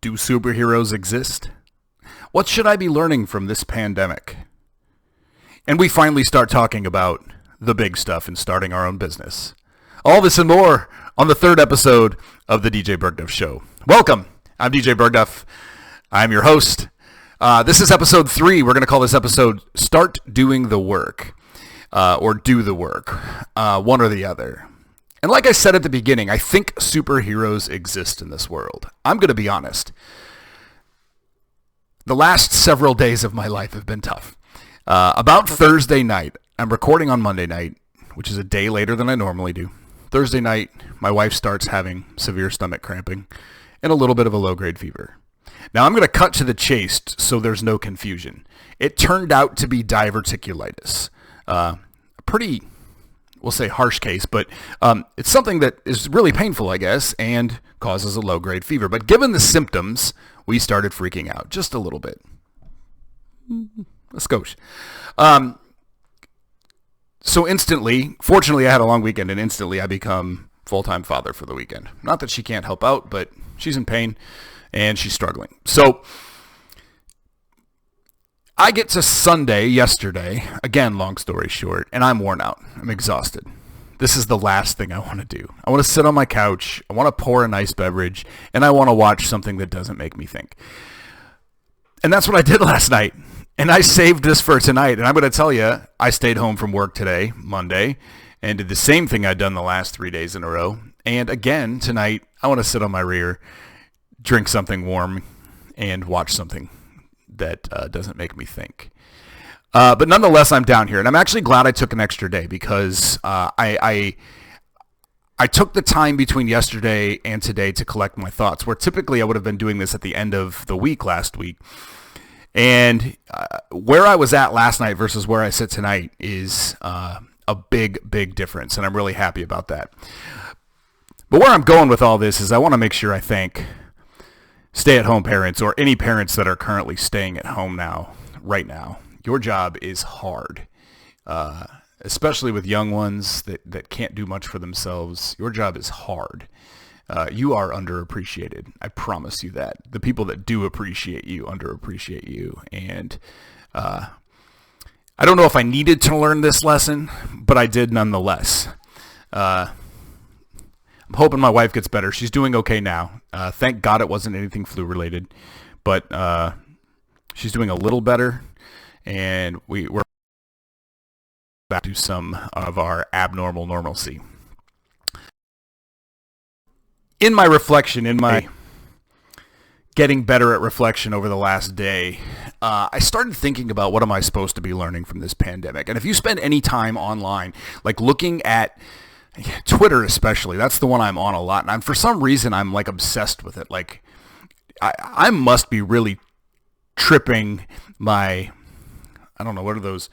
Do superheroes exist? What should I be learning from this pandemic? And we finally start talking about the big stuff and starting our own business. All this and more on the third episode of the DJ Burgduff Show. Welcome. I'm DJ Burgduff. I'm your host. This is episode 3. We're going to call this episode Start Doing the Work or Do the Work, one or the other. And like I said at the beginning, I think superheroes exist in this world. I'm going to be honest. The last several days of my life have been tough. About Thursday night, I'm recording on Monday night, which is a day later than I normally do. Thursday night, my wife starts having severe stomach cramping and a little bit of a low-grade fever. Now, I'm going to cut to the chase so there's no confusion. It turned out to be diverticulitis. A pretty, we'll say harsh case, but it's something that is really painful, I guess, and causes a low-grade fever. But given the symptoms, we started freaking out just a little bit. A skosh. So instantly, fortunately I had a long weekend, and instantly I become full-time father for the weekend. Not that she can't help out, but she's in pain and she's struggling. So I get to Sunday yesterday, again, long story short, and I'm worn out. I'm exhausted. This is the last thing I want to do. I want to sit on my couch, I want to pour a nice beverage, and I want to watch something that doesn't make me think. And that's what I did last night. And I saved this for tonight. And I'm going to tell you, I stayed home from work today, Monday, and did the same thing I'd done the last 3 days in a row. And again, tonight, I want to sit on my rear, drink something warm, and watch something that doesn't make me think. But nonetheless, I'm down here. And I'm actually glad I took an extra day because I took the time between yesterday and today to collect my thoughts, where typically I would have been doing this at the end of the week last week. And where I was at last night versus where I sit tonight is a big, big difference, and I'm really happy about that. But where I'm going with all this is I want to make sure I thank stay-at-home parents or any parents that are currently staying at home now, right now. Your job is hard, especially with young ones that can't do much for themselves. Your job is hard. You are underappreciated. I promise you that. The people that do appreciate you underappreciate you. And I don't know if I needed to learn this lesson, but I did nonetheless. I'm hoping my wife gets better. She's doing okay now. Thank God it wasn't anything flu-related. But she's doing a little better. And we're back to some of our abnormal normalcy. In my reflection, in my getting better at reflection over the last day, I started thinking about what am I supposed to be learning from this pandemic. And if you spend any time online, like looking at Twitter especially, that's the one I'm on a lot. And for some reason, I'm like obsessed with it. Like I must be really tripping my, I don't know, what are those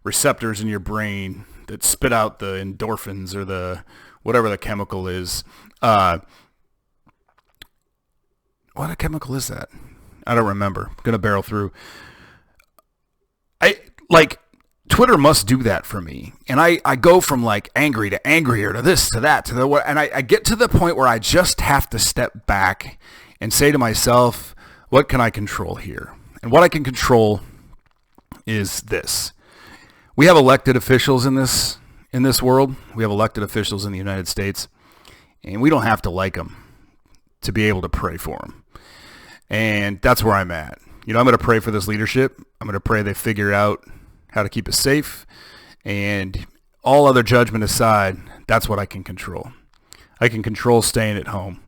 receptors in your brain that spit out the endorphins or the whatever the chemical is. What a chemical is that? I don't remember. I'm going to barrel through. Twitter must do that for me. And I go from like angry to angrier to this to that to the what, and I get to the point where I just have to step back and say to myself, what can I control here? And what I can control is this. We have elected officials in this world. We have elected officials in the United States, and we don't have to like them to be able to pray for them. And that's where I'm at. I'm going to pray for this leadership. I'm going to pray they figure out how to keep us safe. And all other judgment aside, that's what I can control. I can control staying at home.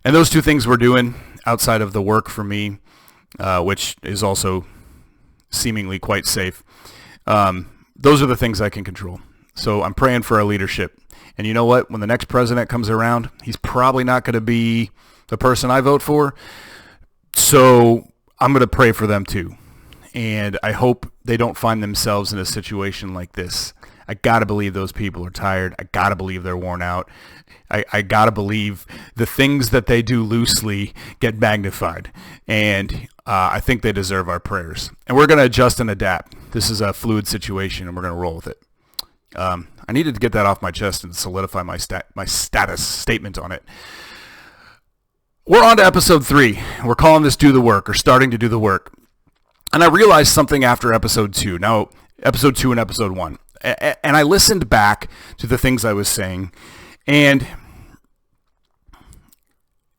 And those two things we're doing outside of the work for me, which is also seemingly quite safe, those are the things I can control. So I'm praying for our leadership. And you know what? When the next president comes around, he's probably not going to be the person I vote for. So I'm going to pray for them too. And I hope they don't find themselves in a situation like this. I got to believe those people are tired. I got to believe they're worn out. I got to believe the things that they do loosely get magnified. And I think they deserve our prayers. And we're going to adjust and adapt. This is a fluid situation, and we're going to roll with it. I needed to get that off my chest and solidify my status statement on it. we're on to episode 3. We're calling this Do the Work, or starting to do the work. And I realized something after episode 2. Now, episode 2 and episode 1. And I listened back to the things I was saying, and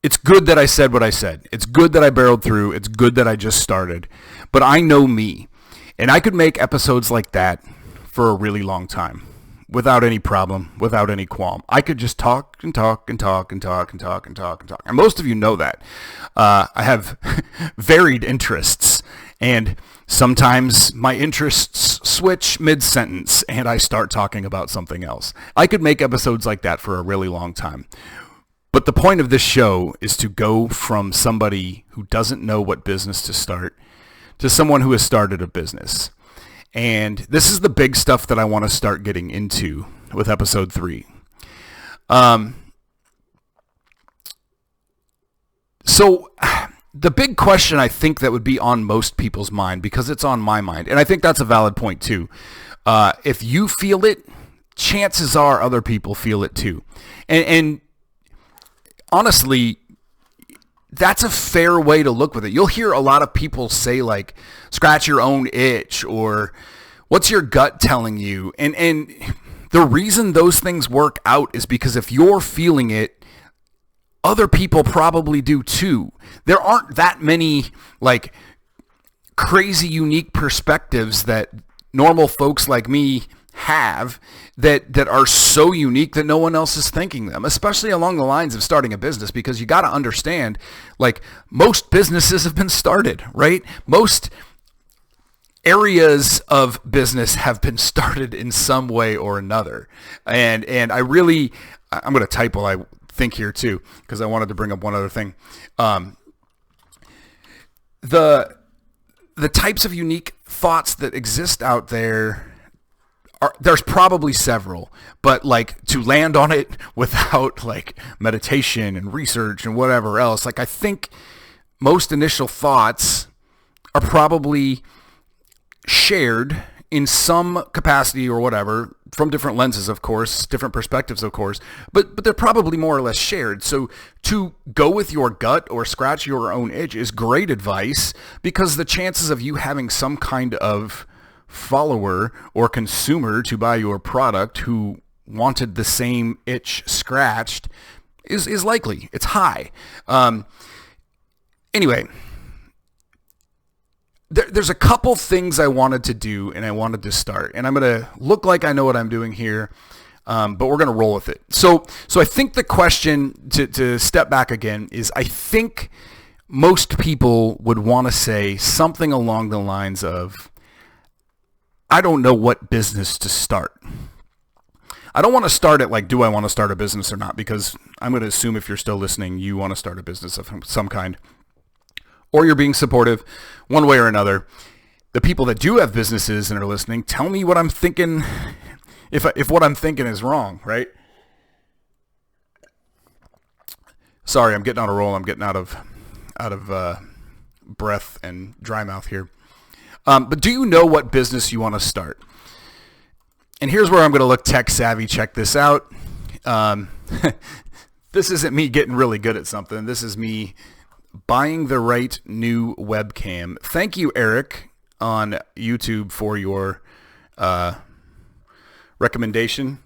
it's good that I said what I said. It's good that I barreled through. It's good that I just started. But I know me, and I could make episodes like that for a really long time without any problem, without any qualm. I could just talk and talk and talk and talk and talk and talk and talk. And most of you know that. I have varied interests, and sometimes my interests switch mid-sentence and I start talking about something else. I could make episodes like that for a really long time. But the point of this show is to go from somebody who doesn't know what business to start to someone who has started a business. And this is the big stuff that I want to start getting into with episode 3. So the big question I think that would be on most people's mind, because it's on my mind, and I think that's a valid point too. If you feel it, chances are other people feel it too. And honestly, that's a fair way to look with it. You'll hear a lot of people say, like, scratch your own itch, or what's your gut telling you? And the reason those things work out is because if you're feeling it, other people probably do too. There aren't that many, like, crazy unique perspectives that normal folks like me have that are so unique that no one else is thinking them, especially along the lines of starting a business, because you got to understand, like, most businesses have been started, right? Most areas of business have been started in some way or another. And I'm going to type while I think here too, because I wanted to bring up one other thing. The types of unique thoughts that exist out there, there's probably several, but, like, to land on it without, like, meditation and research and whatever else, like, I think most initial thoughts are probably shared in some capacity or whatever, from different lenses, of course, different perspectives, of course, but they're probably more or less shared. So to go with your gut or scratch your own itch is great advice, because the chances of you having some kind of follower or consumer to buy your product who wanted the same itch scratched is likely. It's high. Anyway, there's a couple things I wanted to do and I wanted to start, and I'm going to look like I know what I'm doing here, but we're going to roll with it. So I think the question, to step back again, is I think most people would want to say something along the lines of, I don't know what business to start. I don't want to start at, like, do I want to start a business or not? Because I'm going to assume if you're still listening, you want to start a business of some kind, or you're being supportive one way or another. The people that do have businesses and are listening, tell me what I'm thinking, if what I'm thinking is wrong, right? Sorry, I'm getting on a roll. I'm getting out of breath and dry mouth here. But do you know what business you want to start? And here's where I'm going to look tech savvy. Check this out. This isn't me getting really good at something. This is me buying the right new webcam. Thank you, Eric, on YouTube for your recommendation.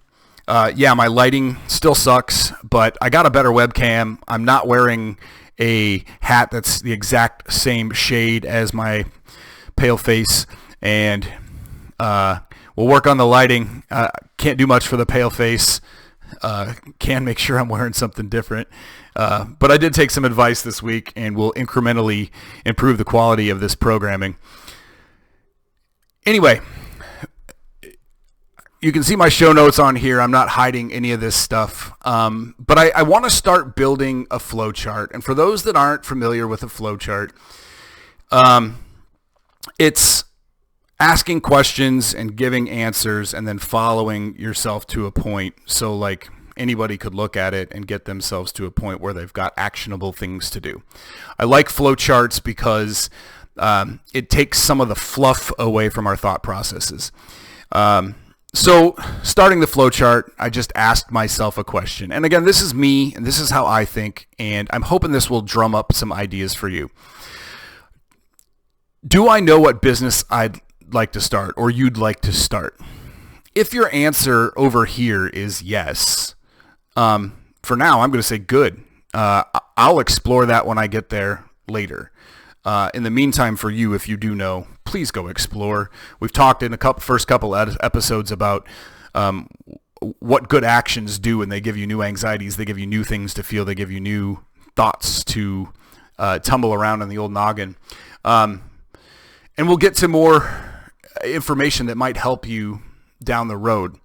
Yeah, my lighting still sucks, but I got a better webcam. I'm not wearing a hat that's the exact same shade as my pale face, and we'll work on the lighting. Can't do much for the pale face. Can make sure I'm wearing something different. But I did take some advice this week, and will incrementally improve the quality of this programming. Anyway, you can see my show notes on here. I'm not hiding any of this stuff. But I want to start building a flow chart. And for those that aren't familiar with a flow chart, it's asking questions and giving answers and then following yourself to a point. So, like, anybody could look at it and get themselves to a point where they've got actionable things to do. I like flow charts because it takes some of the fluff away from our thought processes. So starting the flowchart, I just asked myself a question. And again, this is me, and this is how I think, and I'm hoping this will drum up some ideas for you. Do I know what business I'd like to start, or you'd like to start? If your answer over here is yes, for now, I'm going to say good. I'll explore that when I get there later. In the meantime, for you, if you do know, please go explore. We've talked in the first couple episodes about what good actions do, and they give you new anxieties, they give you new things to feel, they give you new thoughts to tumble around in the old noggin. And we'll get to more information that might help you down the road.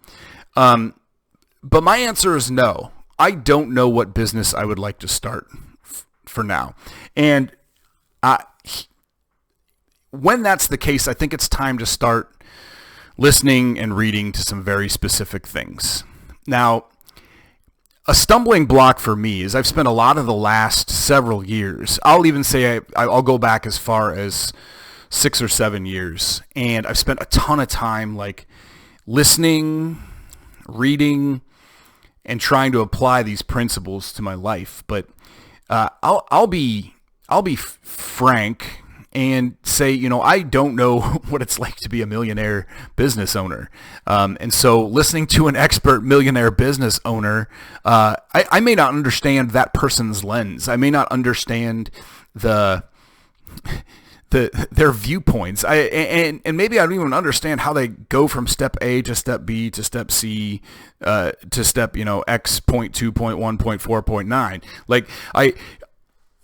But my answer is no. I don't know what business I would like to start for now. And when that's the case, I think it's time to start listening and reading to some very specific things. Now, a stumbling block for me is I've spent a lot of the last several years, I'll even say I'll go back as far as 6 or 7 years, and I've spent a ton of time like listening, reading, and trying to apply these principles to my life. But I'll be frank and say, I don't know what it's like to be a millionaire business owner. And so listening to an expert millionaire business owner, I may not understand that person's lens. I may not understand their viewpoints. And maybe I don't even understand how they go from step A to step B to step C to step, X, point 2, point 1, point 4, point 9. Like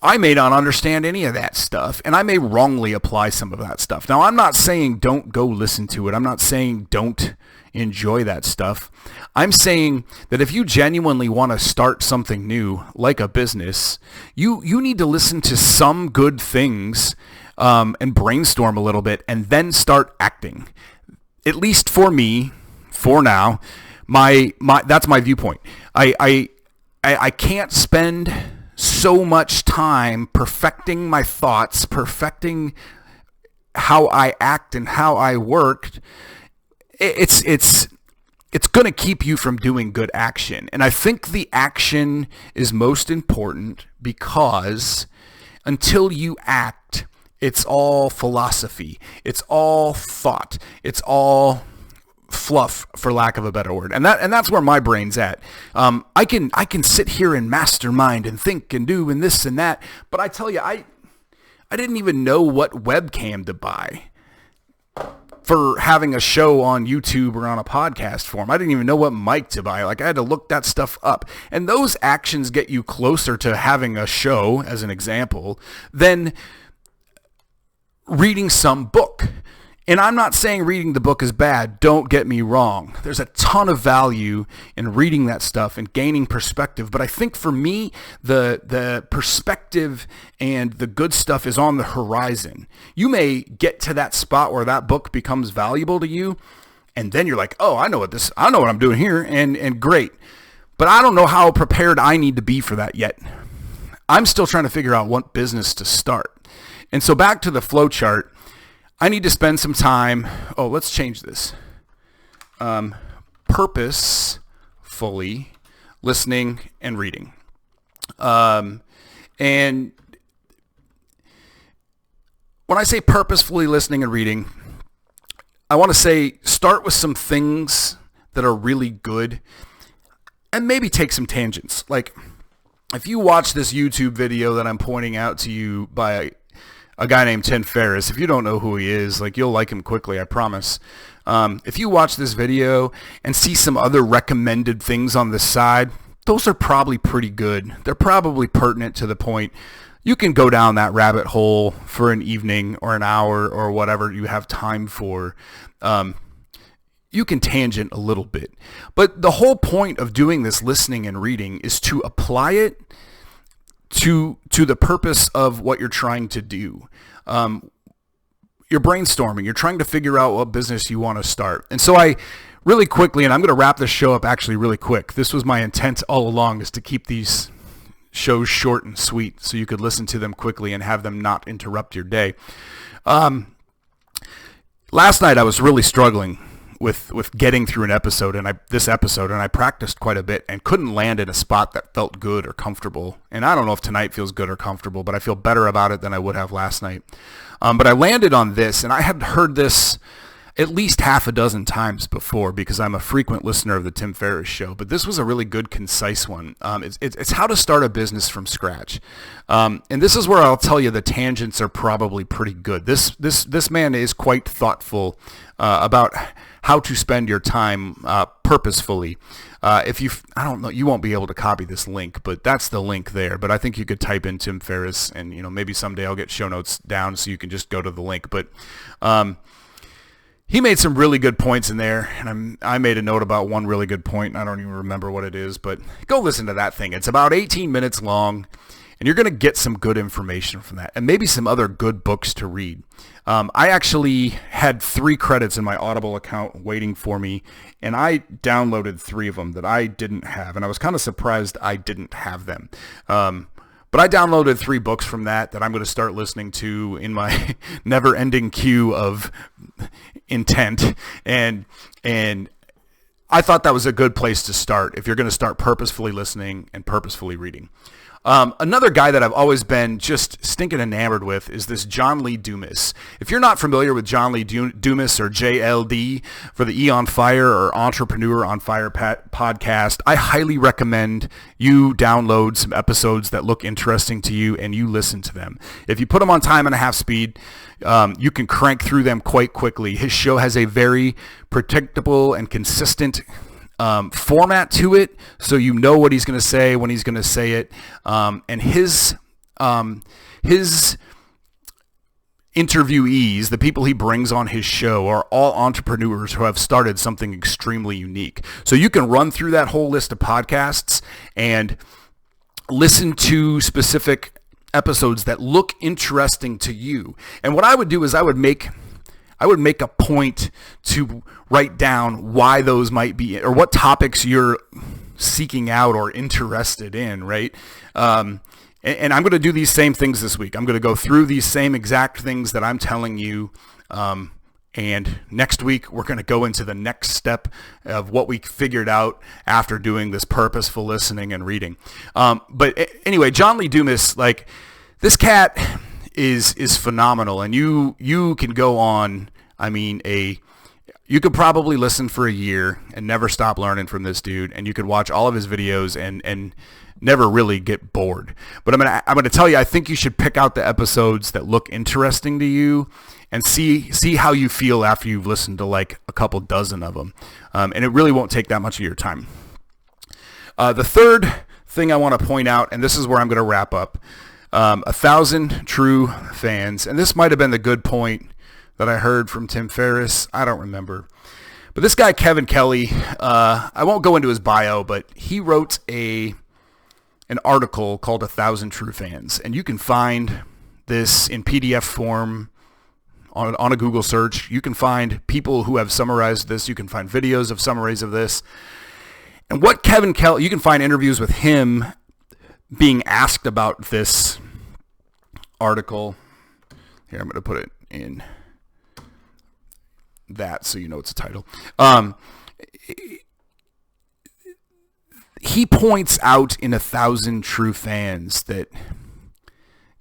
I may not understand any of that stuff, and I may wrongly apply some of that stuff. Now, I'm not saying don't go listen to it. I'm not saying don't enjoy that stuff. I'm saying that if you genuinely want to start something new, like a business, you need to listen to some good things and brainstorm a little bit, and then start acting. At least for me, for now, that's my viewpoint. I can't spend so much time perfecting my thoughts, perfecting how I act and how I worked. It's going to keep you from doing good action. And I think the action is most important, because until you act, it's all philosophy. It's all thought. It's all fluff, for lack of a better word. And that's where my brain's at. I can sit here and mastermind and think and do and this and that, but I tell you, I didn't even know what webcam to buy for having a show on YouTube or on a podcast form. I didn't even know what mic to buy. Like, I had to look that stuff up. And those actions get you closer to having a show, as an example, than reading some book. And I'm not saying reading the book is bad. Don't get me wrong. There's a ton of value in reading that stuff and gaining perspective. But I think for me, the perspective and the good stuff is on the horizon. You may get to that spot where that book becomes valuable to you, and then you're like, oh, I know what I'm doing here, and great. But I don't know how prepared I need to be for that yet. I'm still trying to figure out what business to start. And so back to the flow chart. I need to spend some time, let's change this, purposefully listening and reading. And when I say purposefully listening and reading, I want to say start with some things that are really good and maybe take some tangents. Like, if you watch this YouTube video that I'm pointing out to you by a guy named Tim Ferriss, if you don't know who he is, like, you'll like him quickly, I promise. If you watch this video and see some other recommended things on the side, those are probably pretty good. They're probably pertinent to the point. You can go down that rabbit hole for an evening or an hour or whatever you have time for. You can tangent a little bit. But the whole point of doing this listening and reading is to apply it to the purpose of what you're trying to do. You're brainstorming. You're trying to figure out what business you want to start. And so I really quickly, and I'm going to wrap this show up actually really quick. This was my intent all along, is to keep these shows short and sweet so you could listen to them quickly and have them not interrupt your day. Last night I was really struggling with getting through this episode, and I practiced quite a bit and couldn't land in a spot that felt good or comfortable. And I don't know if tonight feels good or comfortable, but I feel better about it than I would have last night. But I landed on this, and I had heard this at least half a dozen times before because I'm a frequent listener of the Tim Ferriss Show. But this was a really good, concise one. It's how to start a business from scratch. And this is where I'll tell you the tangents are probably pretty good. This man is quite thoughtful about how to spend your time purposefully. I don't know, you won't be able to copy this link, but that's the link there. But I think you could type in Tim Ferriss, and maybe someday I'll get show notes down so you can just go to the link. But he made some really good points in there, and I made a note about one really good point. I don't even remember what it is, but go listen to that thing. It's about 18 minutes long, and you're going to get some good information from that, and maybe some other good books to read. I actually had 3 credits in my Audible account waiting for me, and I downloaded 3 of them that I didn't have, and I was kind of surprised I didn't have them. But I downloaded 3 books from that I'm going to start listening to in my never-ending queue of intent, and I thought that was a good place to start if you're going to start purposefully listening and purposefully reading. Another guy that I've always been just stinking enamored with is this John Lee Dumas. If you're not familiar with John Lee Dumas, or JLD for the E on Fire or Entrepreneur on Fire podcast, I highly recommend you download some episodes that look interesting to you and you listen to them. If you put them on 1.5 speed, you can crank through them quite quickly. His show has a very predictable and consistent format to it, so you know what he's going to say when he's going to say it. And his interviewees, the people he brings on his show, are all entrepreneurs who have started something extremely unique. So you can run through that whole list of podcasts and listen to specific episodes that look interesting to you. And what I would do is I would make a point to write down why those might be, or what topics you're seeking out or interested in, right? And I'm going to do these same things this week. I'm going to go through these same exact things that I'm telling you. And next week, we're going to go into the next step of what we figured out after doing this purposeful listening and reading. But anyway, John Lee Dumas, like, this cat is phenomenal, and you can go on. I mean, you could probably listen for a year and never stop learning from this dude, and you could watch all of his videos and never really get bored. But I'm gonna tell you, I think you should pick out the episodes that look interesting to you and see how you feel after you've listened to like a couple dozen of them, and it really won't take that much of your time. The third thing I want to point out, and this is where I'm going to wrap up. 1,000 true fans, and this might have been the good point that I heard from Tim Ferriss. I don't remember. But this guy, Kevin Kelly, I won't go into his bio, but he wrote an article called 1,000 True Fans, and you can find this in PDF form on a Google search. You can find people who have summarized this. You can find videos of summaries of this. And what Kevin Kelly, you can find interviews with him being asked about this article. Here, I'm going to put it in that so you know it's a title. He points out in 1,000 True Fans that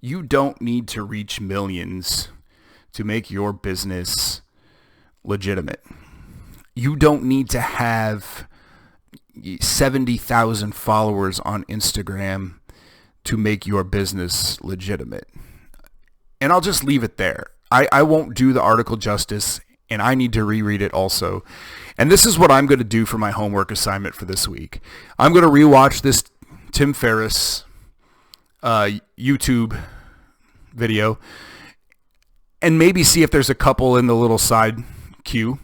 you don't need to reach millions to make your business legitimate. You don't need to have 70,000 followers on Instagram to make your business legitimate. And I'll just leave it there. I won't do the article justice, and I need to reread it also. And this is what I'm going to do for my homework assignment for this week. I'm going to rewatch this Tim Ferriss YouTube video and maybe see if there's a couple in the little side queue.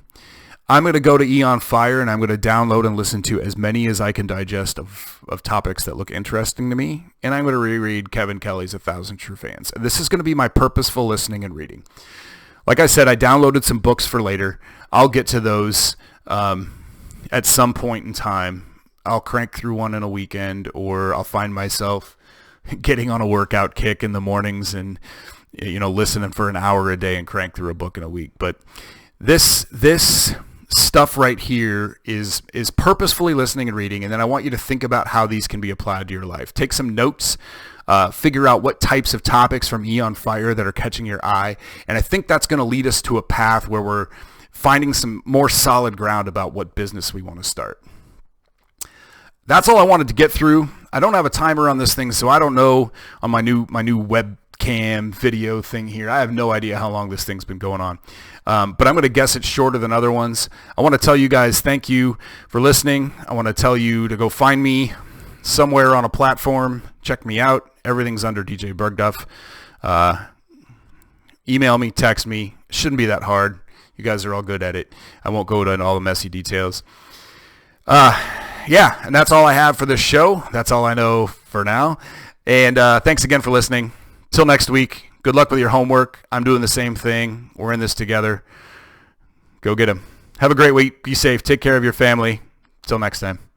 I'm going to go to E on Fire, and I'm going to download and listen to as many as I can digest of topics that look interesting to me. And I'm going to reread Kevin Kelly's 1,000 True Fans. And this is going to be my purposeful listening and reading. Like I said, I downloaded some books for later. I'll get to those at some point in time. I'll crank through one in a weekend, or I'll find myself getting on a workout kick in the mornings and, listening for an hour a day and crank through a book in a week. But this stuff right here is purposefully listening and reading, and then I want you to think about how these can be applied to your life. Take some notes, figure out what types of topics from Eon Fire that are catching your eye, and I think that's going to lead us to a path where we're finding some more solid ground about what business we want to start. That's all I wanted to get through. I don't have a timer on this thing, so I don't know on my new webcam video thing here. I have no idea how long this thing's been going on. But I'm going to guess it's shorter than other ones. I want to tell you guys thank you for listening. I want to tell you to go find me somewhere on a platform. Check me out. Everything's under DJ Burgduff. Email me, text me. It shouldn't be that hard. You guys are all good at it. I won't go into all the messy details. Yeah, and that's all I have for this show. That's all I know for now. And thanks again for listening. Till next week, good luck with your homework. I'm doing the same thing. We're in this together. Go get 'em. Have a great week. Be safe. Take care of your family. Till next time.